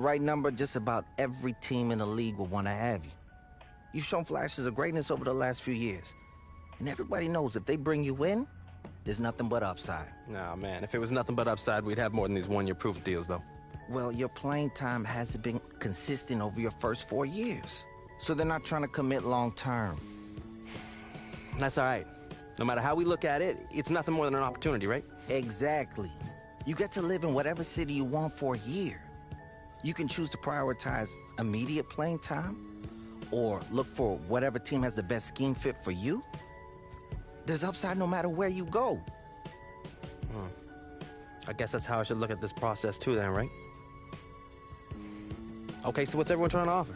Right number, just about every team in the league will want to have you. You've shown flashes of greatness over the last few years. And everybody knows if they bring you in, there's nothing but upside. Nah, man, if it was nothing but upside, we'd have more than these one-year proof deals, though. Well, your playing time hasn't been consistent over your first 4 years. So they're not trying to commit long-term. That's all right. No matter how we look at it, it's nothing more than an opportunity, right? Exactly. You get to live in whatever city you want for a year. You can choose to prioritize immediate playing time, or look for whatever team has the best scheme fit for you. There's upside no matter where you go. I guess that's how I should look at this process too then, right? Okay, so what's everyone trying to offer?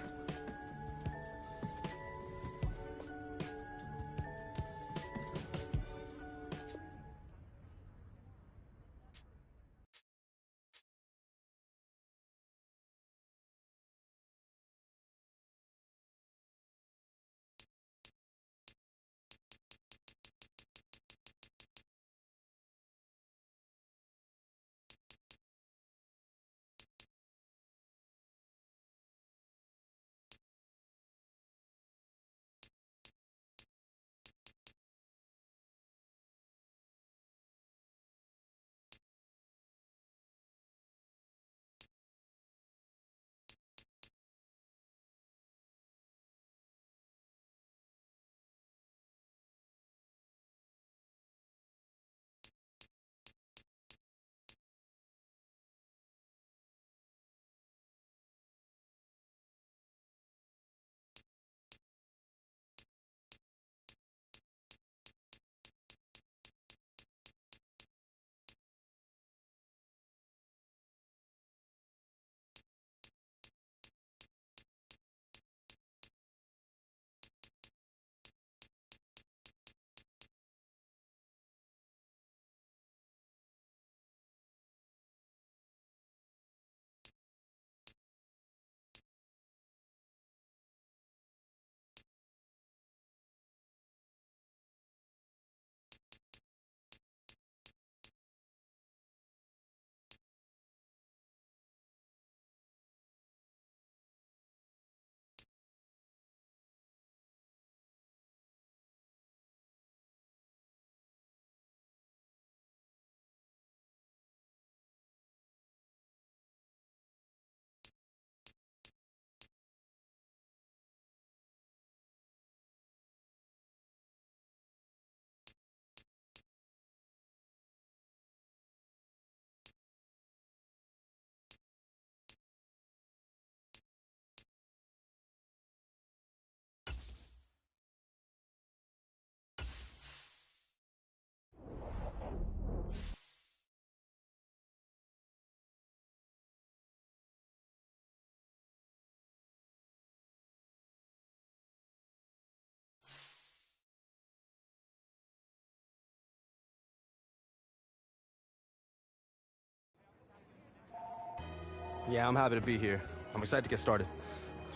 Yeah, I'm happy to be here. I'm excited to get started.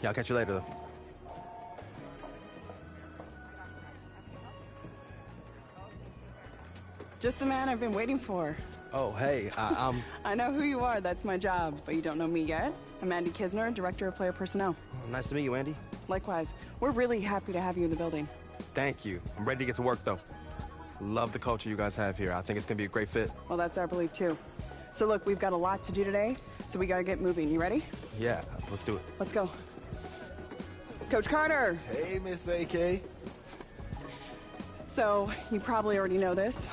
Yeah, I'll catch you later, though. Just the man I've been waiting for. Oh, hey, I'm... I know who you are, that's my job, but you don't know me yet. I'm Andy Kisner, Director of Player Personnel. Nice to meet you, Andy. Likewise. We're really happy to have you in the building. Thank you. I'm ready to get to work, though. Love the culture you guys have here. I think it's gonna be a great fit. Well, that's our belief, too. So look, we've got a lot to do today, so we gotta get moving. You ready? Yeah, let's do it. Let's go. Coach Carter! Hey, Miss AK. So, you probably already know this.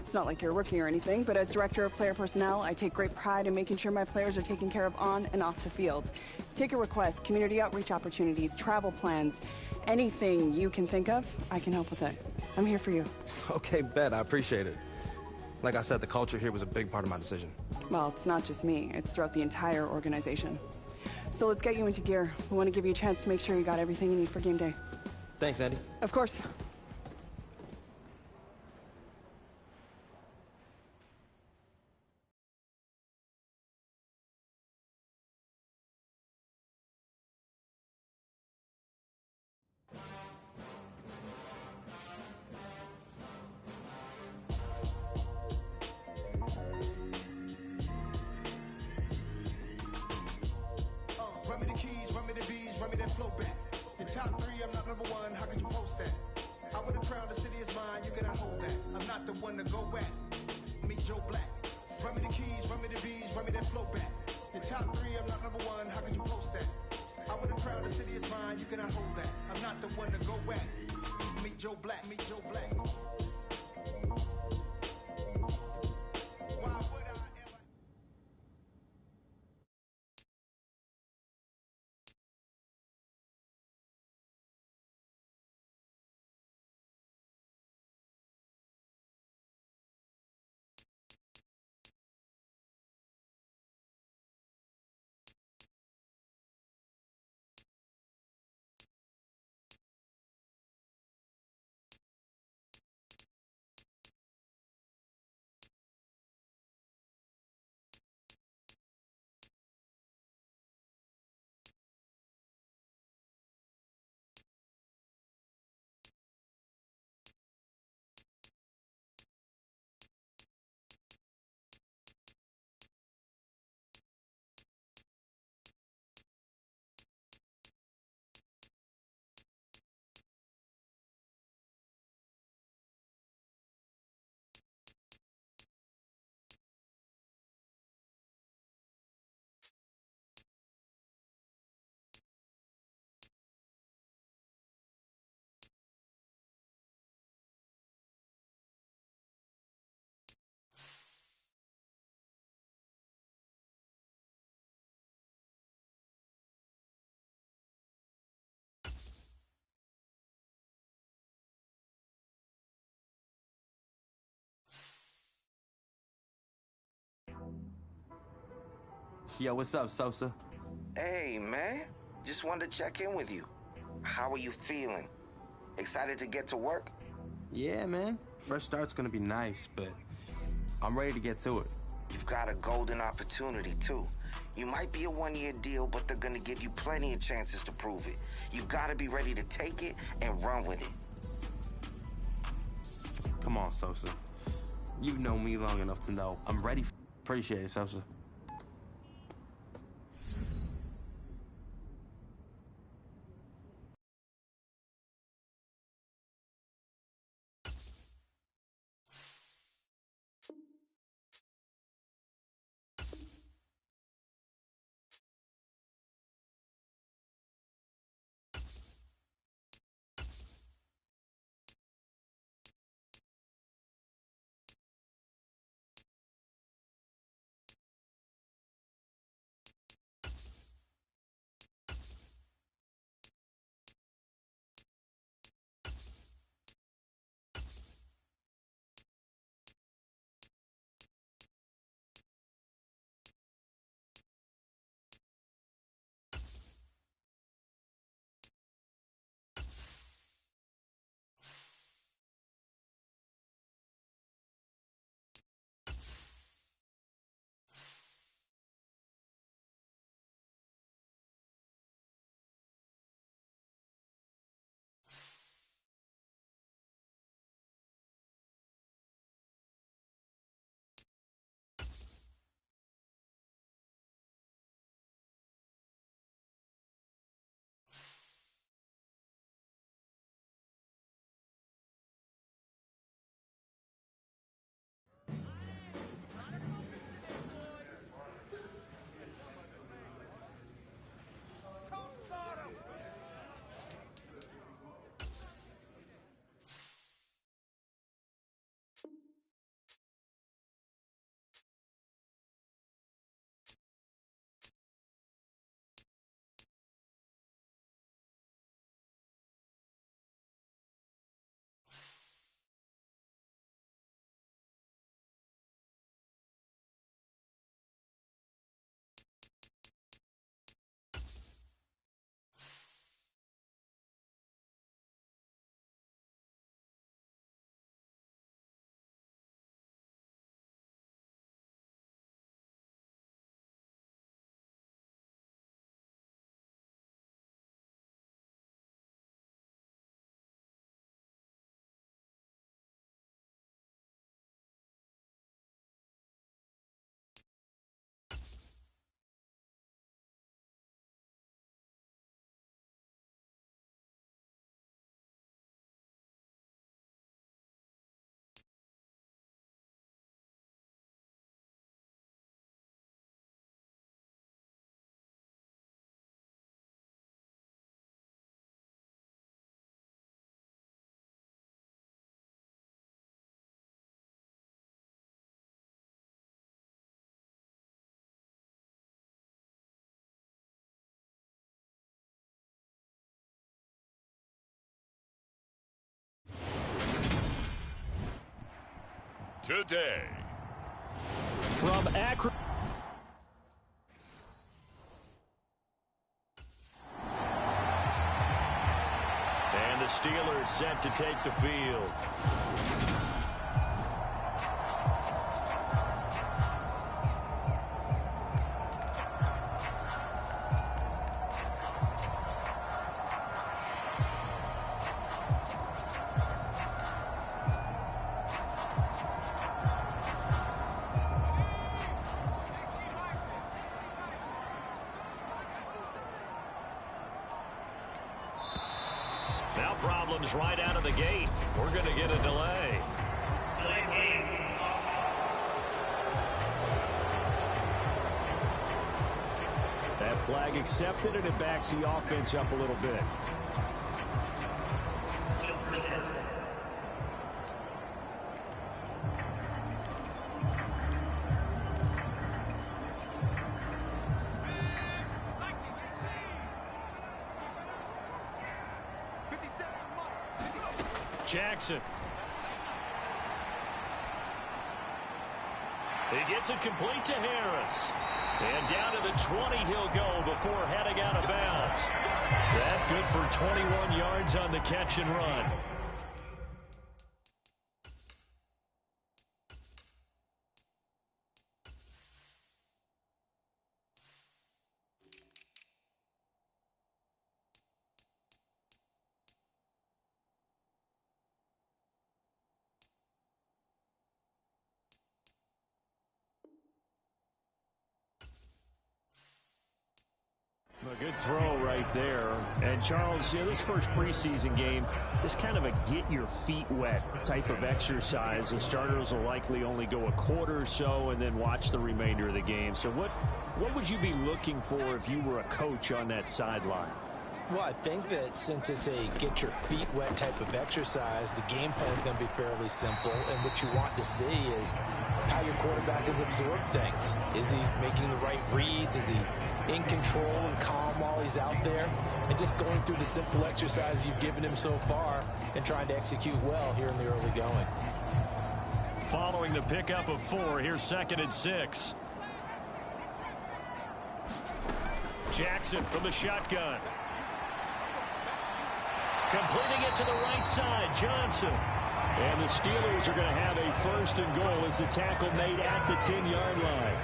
It's not like you're a rookie or anything, but as Director of Player Personnel, I take great pride in making sure my players are taken care of on and off the field. Take a request, community outreach opportunities, travel plans, anything you can think of, I can help with it. I'm here for you. Okay, bet. I appreciate it. Like I said, the culture here was a big part of my decision. Well, it's not just me. It's throughout the entire organization. So let's get you into gear. We want to give you a chance to make sure you got everything you need for game day. Thanks, Andy. Of course. top three, I'm not number one, how could you post that? I would have crowned the city is mine, you cannot hold that. I'm not the one to go at. Meet Joe Black. Run me the keys, run me the bees, run me that flow back. Your top three, I'm not number one, how could you post that? I would have crowned the city is mine, you cannot hold that. I'm not the one to go at. Meet Joe Black, meet Joe Black. Why would I ever... Yo, what's up, Sosa? Hey, man. Just wanted to check in with you. How are you feeling? Excited to get to work? Yeah, man. Fresh start's gonna be nice, but I'm ready to get to it. You've got a golden opportunity, too. You might be a one-year deal, but they're gonna give you plenty of chances to prove it. You've gotta be ready to take it and run with it. Come on, Sosa. You've known me long enough to know I'm ready. Appreciate it, Sosa. today. From Akron. And the Steelers set to take the field. Now problems right out of the gate. We're going to get a delay. That flag accepted, and it backs the offense up a little bit. Jackson. He gets it complete to Harris. And down to the 20 he'll go before heading out of bounds. That good for 21 yards on the catch and run. A good throw right there. And Charles, this first preseason game is kind of a get your feet wet type of exercise. The starters will likely only go a quarter or so and then watch the remainder of the game. So what would you be looking for if you were a coach on that sideline? Well, I think that since it's a get your feet wet type of exercise, the game plan is going to be fairly simple. And what you want to see is how your quarterback has absorbed things. Is he making the right reads? Is he in control and calm while he's out there? And just going through the simple exercise you've given him so far and trying to execute well here in the early going. Following the pickup of 4, here's 2nd and 6. Jackson from the shotgun. Completing it to the right side, Johnson. And the Steelers are going to have a 1st and goal as the tackle made at the 10-yard line.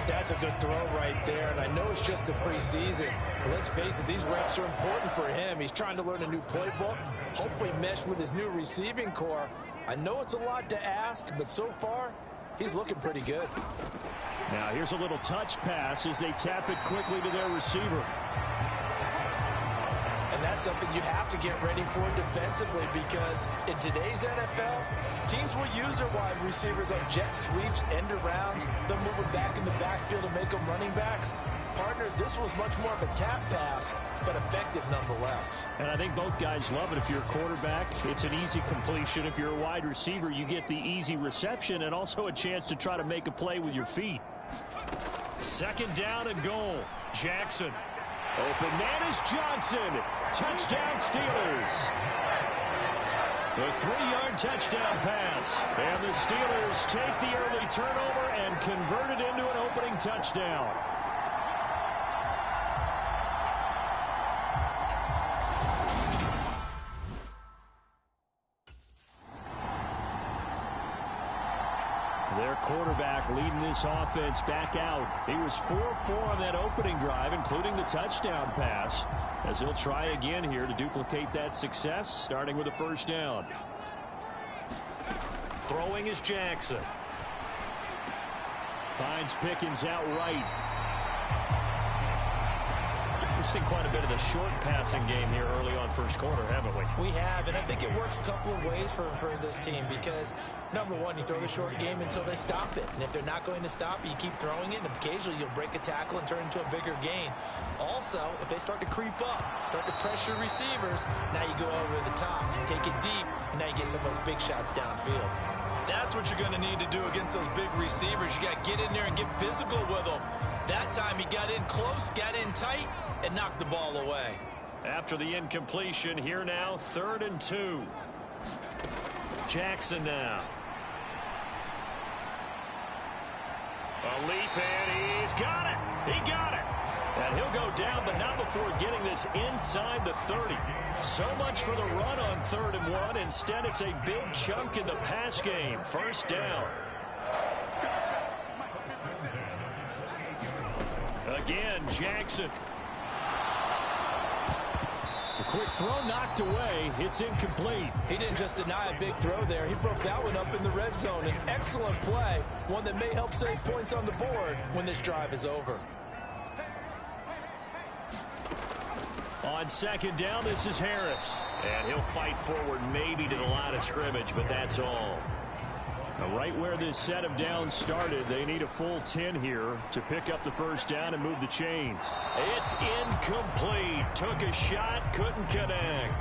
That's a good throw right there, and I know it's just the preseason, but let's face it, these reps are important for him. He's trying to learn a new playbook, hopefully mesh with his new receiving core. I know it's a lot to ask, but so far, he's looking pretty good. Now here's a little touch pass as they tap it quickly to their receiver. And that's something you have to get ready for defensively, because in today's NFL, teams will use their wide receivers on jet sweeps, end arounds. They'll move them back in the backfield and make them running backs. Partner, this was much more of a tap pass, but effective nonetheless. And I think both guys love it. If you're a quarterback, it's an easy completion. If you're a wide receiver, you get the easy reception and also a chance to try to make a play with your feet. 2nd down and goal. Jackson. Open man is Johnson. Touchdown Steelers. The 3-yard touchdown pass. And the Steelers take the early turnover and convert it into an opening touchdown. Their quarterback leading this offense back out. He was 4-4 on that opening drive, including the touchdown pass, as he'll try again here to duplicate that success, starting with a 1st down. Throwing is Jackson. Finds Pickens out right. We've seen quite a bit of the short passing game here early on first quarter, haven't we? We have, and I think it works a couple of ways for this team, because, number one, you throw the short game until they stop it. And if they're not going to stop it, you keep throwing it, and occasionally you'll break a tackle and turn it into a bigger gain. Also, if they start to creep up, start to pressure receivers, now you go over the top, take it deep, and now you get some of those big shots downfield. That's what you're going to need to do against those big receivers. You got to get in there and get physical with them. That time he got in close, got in tight, and knocked the ball away. After the incompletion, here now, 3rd and 2. Jackson now. A leap, and he's got it. He got it. And he'll go down, but not before getting this inside the 30. So much for the run on 3rd and 1. Instead, it's a big chunk in the pass game. First down. Again, Jackson. A quick throw knocked away. It's incomplete. He didn't just deny a big throw there. He broke that one up in the red zone. An excellent play, one that may help save points on the board when this drive is over. On 2nd down, this is Harris. And he'll fight forward maybe to the line of scrimmage, but that's all. Now, right where this set of downs started, they need a full 10 here to pick up the first down and move the chains. It's incomplete. Took a shot, couldn't connect.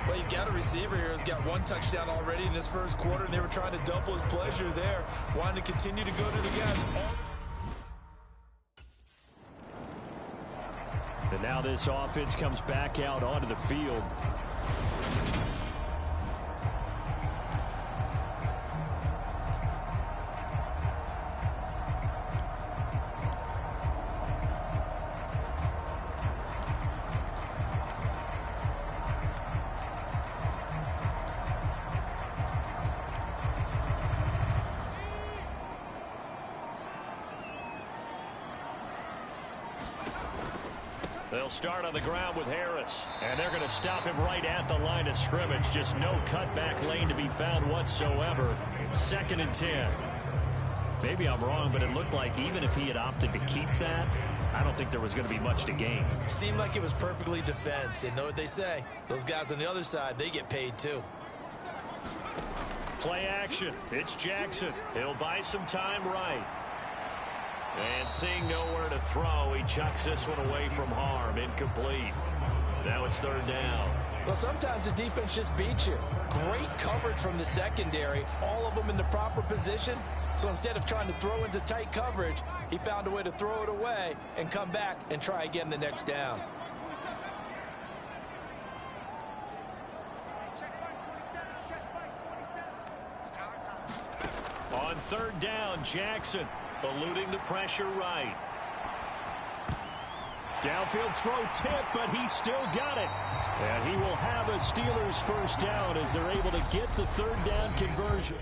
Well, you've got a receiver here who's got 1 touchdown already in this first quarter, and they were trying to double his pleasure there, wanting to continue to go to the guys. And now this offense comes back out onto the field. They'll start on the ground with Harris. And they're going to stop him right at the line of scrimmage. Just no cutback lane to be found whatsoever. 2nd and 10. Maybe I'm wrong, but it looked like even if he had opted to keep that, I don't think there was going to be much to gain. Seemed like it was perfectly defense. And know what they say? Those guys on the other side, they get paid too. Play action. It's Jackson. He'll buy some time right. And seeing nowhere to throw, he chucks this one away from harm. Incomplete. Now it's 3rd down. Well, sometimes the defense just beats you. Great coverage from the secondary. All of them in the proper position. So instead of trying to throw into tight coverage, he found a way to throw it away and come back and try again the next down. On 3rd down, Jackson eluding the pressure right. Downfield throw tip, but he still got it. And he will have a Steelers first down as they're able to get the 3rd down conversion.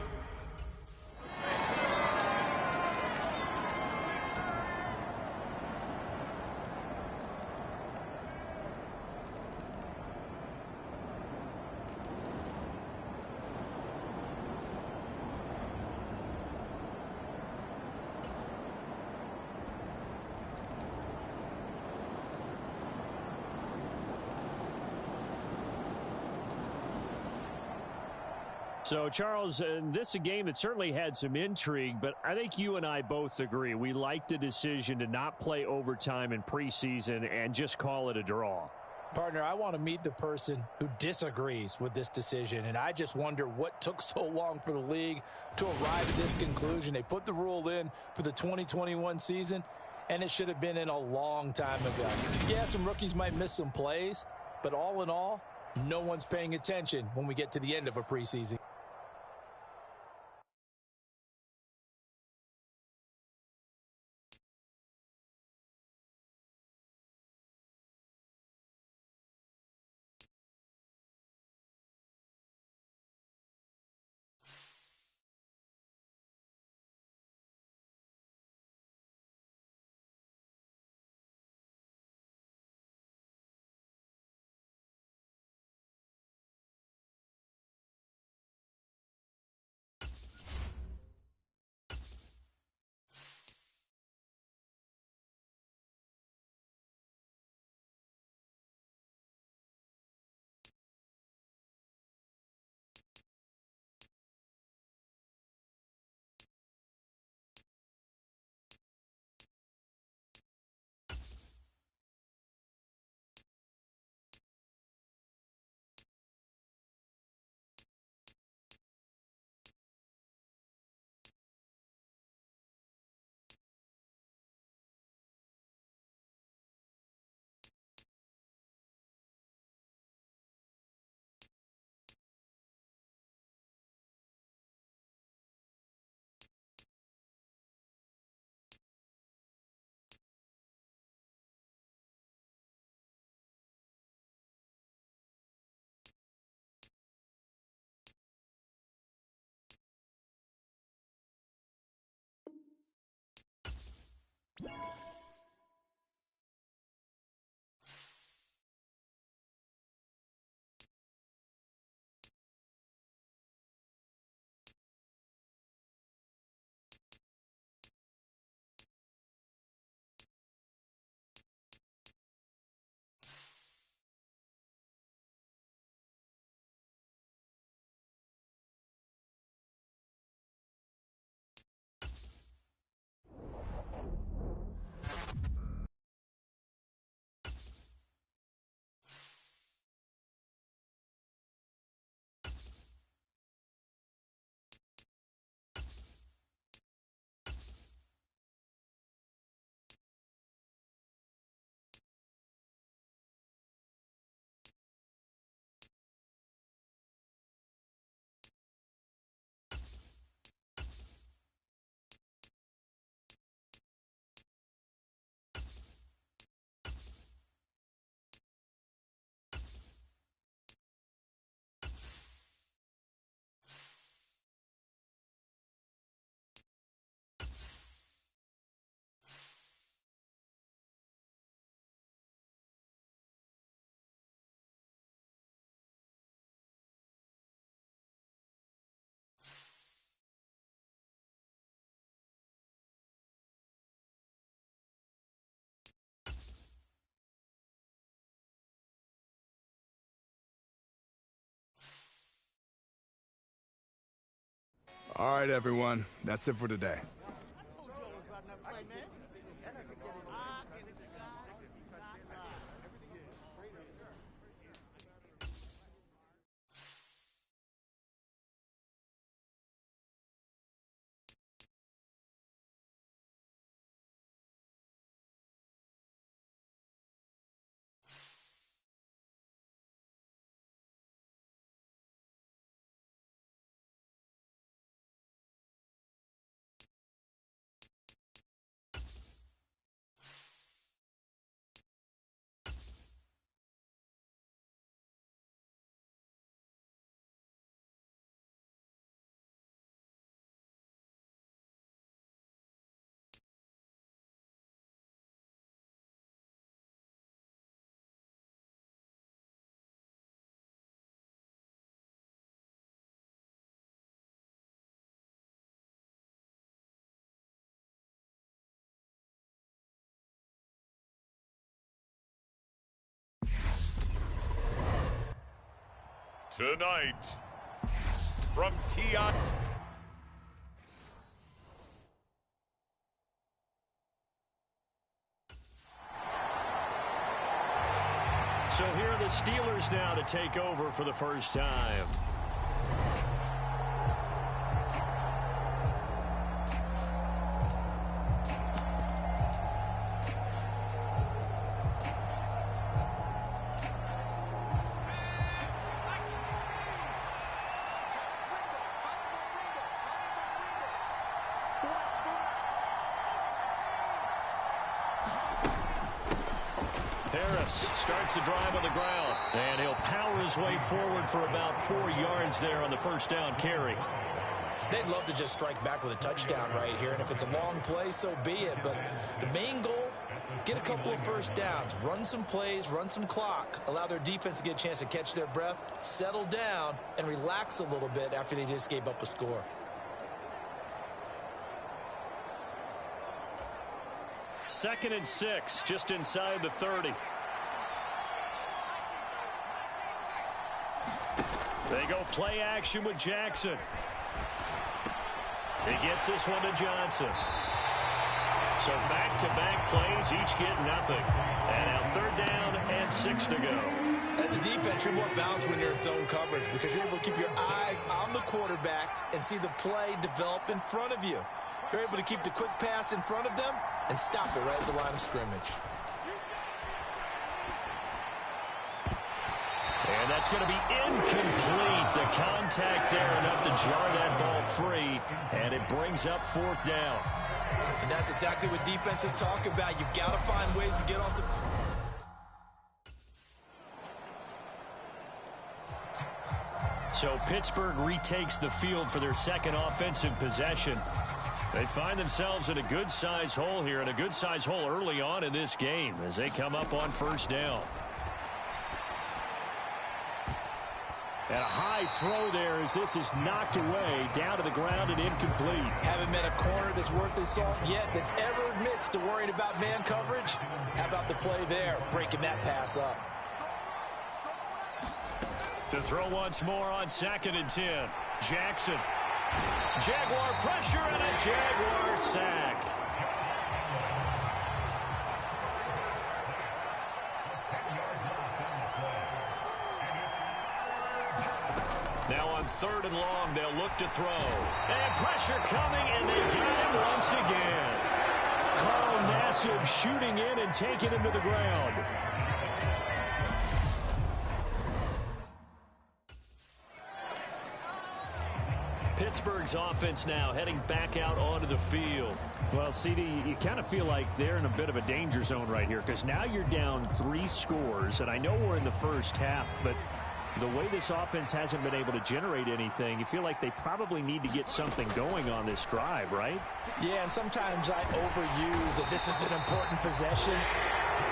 So, Charles, this is a game that certainly had some intrigue, but I think you and I both agree. We like the decision to not play overtime in preseason and just call it a draw. Partner, I want to meet the person who disagrees with this decision, and I just wonder what took so long for the league to arrive at this conclusion. They put the rule in for the 2021 season, and it should have been in a long time ago. Yeah, some rookies might miss some plays, but all in all, no one's paying attention when we get to the end of a preseason. All right, everyone. That's it for today. Tonight, from T.I. So here are the Steelers now to take over for the first time. Starts the drive on the ground, and he'll power his way forward for about 4 yards there on the first down carry. They'd love to just strike back with a touchdown right here, and if it's a long play, so be it. But the main goal, get a couple of first downs, run some plays, run some clock, allow their defense to get a chance to catch their breath, settle down, and relax a little bit after they just gave up a score. Second and 6, just inside the 30. They go play action with Jackson. He gets this one to Johnson. So back-to-back plays, each get nothing. And now 3rd down and 6 to go. As a defense, you're more balanced when you're in zone coverage because you're able to keep your eyes on the quarterback and see the play develop in front of you. You're able to keep the quick pass in front of them and stop it right at the line of scrimmage. And that's going to be incomplete. The contact there enough to jar that ball free, and it brings up 4th down. And that's exactly what defenses talk about. You've got to find ways to get off the... So Pittsburgh retakes the field for their second offensive possession. They find themselves in a good-sized hole here, and a good-sized hole early on in this game as they come up on first down. And a high throw there as this is knocked away, down to the ground and incomplete. Haven't met a corner that's worth his salt yet that ever admits to worrying about man coverage. How about the play there, breaking that pass up? To throw once more on 2nd and 10. Jackson. Jaguar pressure and a Jaguar sack. Now on 3rd and long, they'll look to throw. And pressure coming, and they got him once again. Carl Nassib shooting in and taking him to the ground. Pittsburgh's offense now heading back out onto the field. Well, CD, you kind of feel like they're in a bit of a danger zone right here because now you're down 3 scores, and I know we're in the first half, but the way this offense hasn't been able to generate anything, you feel like they probably need to get something going on this drive, right? Yeah, and sometimes I overuse that this is an important possession.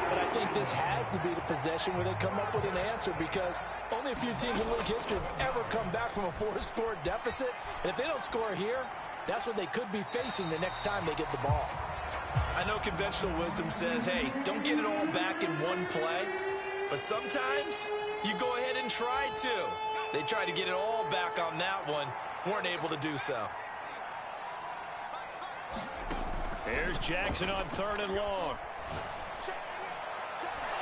But I think this has to be the possession where they come up with an answer because only a few teams in league history have ever come back from a 4-score deficit. And if they don't score here, that's what they could be facing the next time they get the ball. I know conventional wisdom says, hey, don't get it all back in one play. But sometimes you go ahead and try to. They tried to get it all back on that one. Weren't able to do so. Here's Jackson on 3rd and long.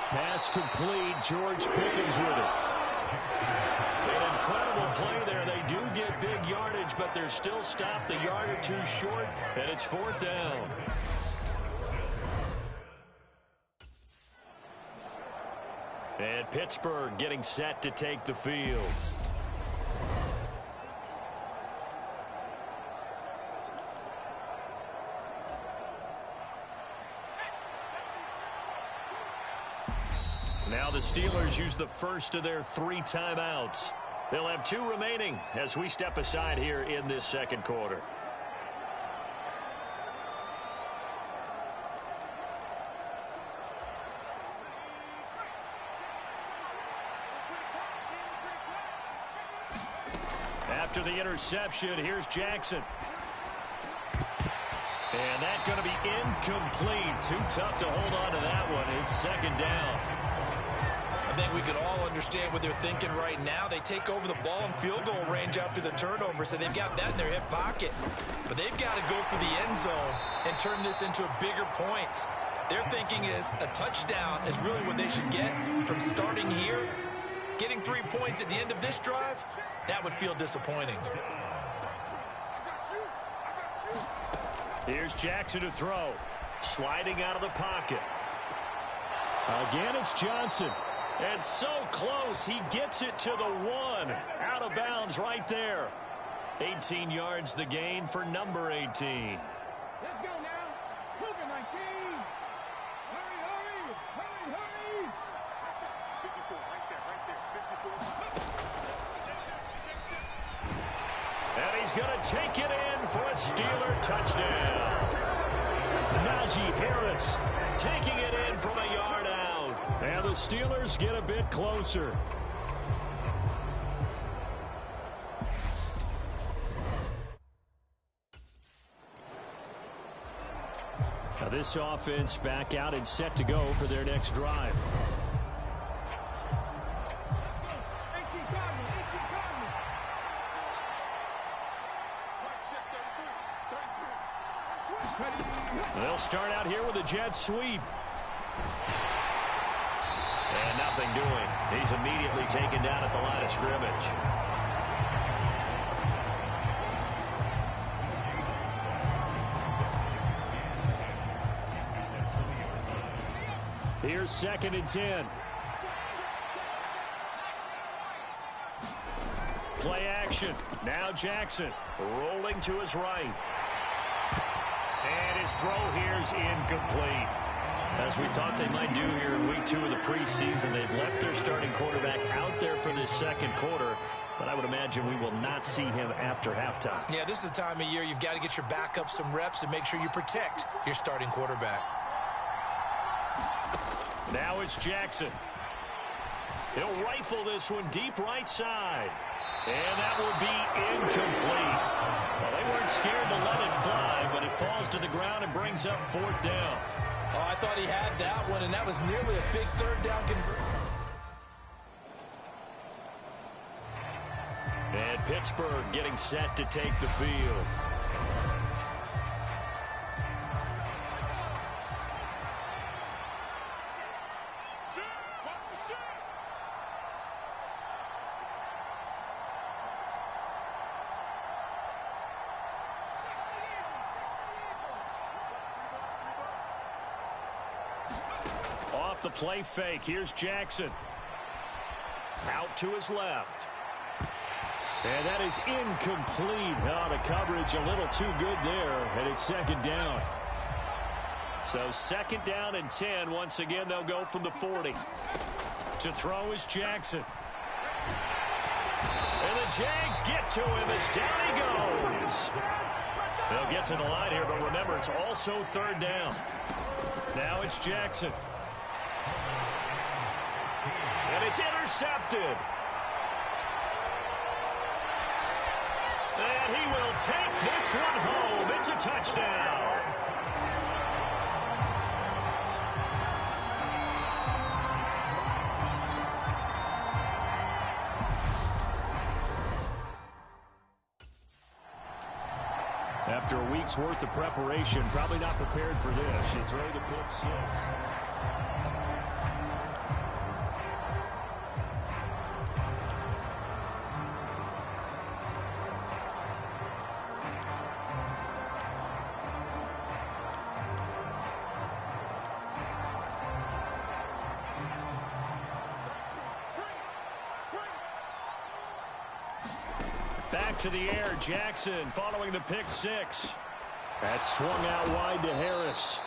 Pass complete. George Pickens with it. An incredible play there. They do get big yardage, but they're still stopped a yard or 2 short, and it's 4th down. And Pittsburgh getting set to take the field. Now the Steelers use the first of their 3 timeouts. They'll have 2 remaining as we step aside here in this second quarter. After the interception, here's Jackson. And that's going to be incomplete. Too tough to hold on to that one. It's 2nd down. I think we could all understand what they're thinking right now. They take over the ball in field goal range after the turnover, so they've got that in their hip pocket. But they've got to go for the end zone and turn this into a bigger points. Their thinking is a touchdown is really what they should get from starting here. Getting 3 points at the end of this drive, that would feel disappointing. Here's Jackson to throw. Sliding out of the pocket. Again, it's Johnson. And so close, he gets it to the 1. Out of bounds right there. 18 yards the gain for number 18. Let's go now. Cougar 19. Hurry, hurry, hurry, hurry. 54, right there, 54. And he's going to take it in for a Steeler touchdown. Najee Harris taking it in from a yard out. And the Steelers get a bit closer. Now this offense back out and set to go for their next drive. They'll start out here with a jet sweep. And nothing doing. He's immediately taken down at the line of scrimmage. Here's 2nd and 10. Play action. Now Jackson rolling to his right. And his throw here's incomplete. As we thought they might do here in week 2 of the preseason, they've left their starting quarterback out there for this second quarter. but I would imagine we will not see him after halftime. Yeah, this is the time of year you've got to get your backup some reps and make sure you protect your starting quarterback. Now it's Jackson. He'll rifle this one deep right side. And that will be incomplete. Well, they weren't scared to let it fly, but it falls to the ground and brings up 4th down. Oh, I thought he had that one, and that was nearly a big 3rd down conversion. And Pittsburgh getting set to take the field. Off the play fake, here's Jackson. Out to his left. And that is incomplete. Oh, the coverage a little too good there, and it's 2nd down. So 2nd down and 10. Once again, they'll go from the 40. To throw is Jackson. And the Jags get to him as down he goes. They'll get to the line here, but remember, it's also 3rd down. Now it's Jackson. And it's intercepted. And he will take this one home. It's a touchdown. After a week's worth of preparation, probably not prepared for this. You throw the pick 6. Back to the air, Jackson following the pick 6. That swung out wide to Harris.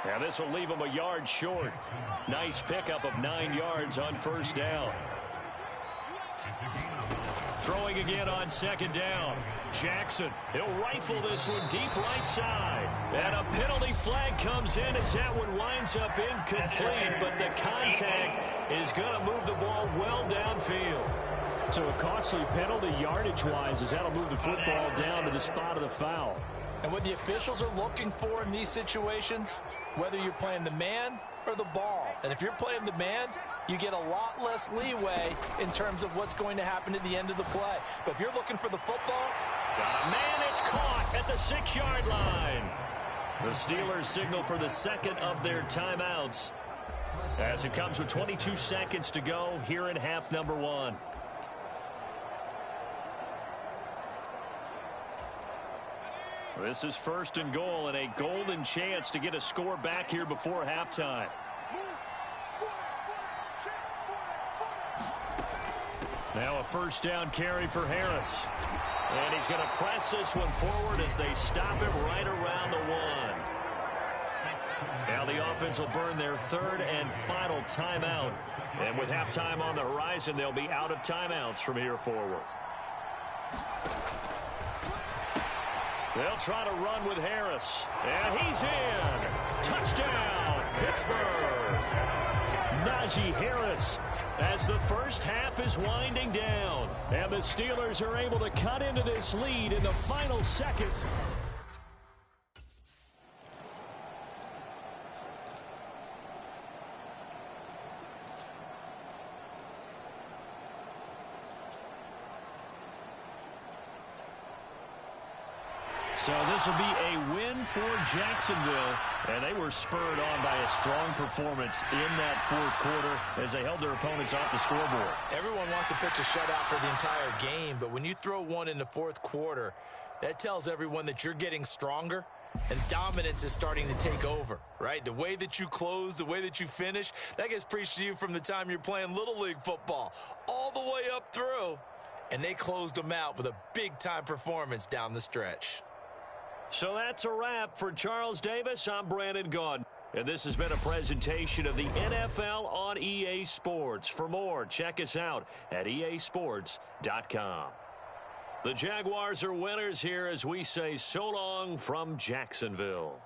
Now this will leave him a yard short. Nice pickup of 9 yards on 1st down. Throwing again on 2nd down. Jackson, he'll rifle this one deep right side. And a penalty flag comes in as that one winds up incomplete, but the contact is going to move the ball well downfield. So a costly penalty yardage-wise as that'll move the football down to the spot of the foul. And what the officials are looking for in these situations, whether you're playing the man or the ball. And if you're playing the man, you get a lot less leeway in terms of what's going to happen at the end of the play. But if you're looking for the football, got a man, it's caught at the 6-yard line. The Steelers signal for the 2nd of their timeouts as it comes with 22 seconds to go here in half number 1. This is 1st and goal and a golden chance to get a score back here before halftime. Now a 1st down carry for Harris. And he's going to press this one forward as they stop him right around the 1. Now the offense will burn their 3rd and final timeout. And with halftime on the horizon, they'll be out of timeouts from here forward. They'll try to run with Harris. And he's in. Touchdown, Pittsburgh. Najee Harris as the first half is winding down. And the Steelers are able to cut into this lead in the final seconds. So this will be a win for Jacksonville, and they were spurred on by a strong performance in that 4th quarter as they held their opponents off the scoreboard. Everyone wants to pitch a shutout for the entire game, but when you throw one in the 4th quarter, that tells everyone that you're getting stronger and dominance is starting to take over, right? The way that you close, the way that you finish, that gets preached to you from the time you're playing Little League football all the way up through, and they closed them out with a big-time performance down the stretch. So that's a wrap for Charles Davis. I'm Brandon Gaudin. And this has been a presentation of the NFL on EA Sports. For more, check us out at easports.com. The Jaguars are winners here as we say so long from Jacksonville.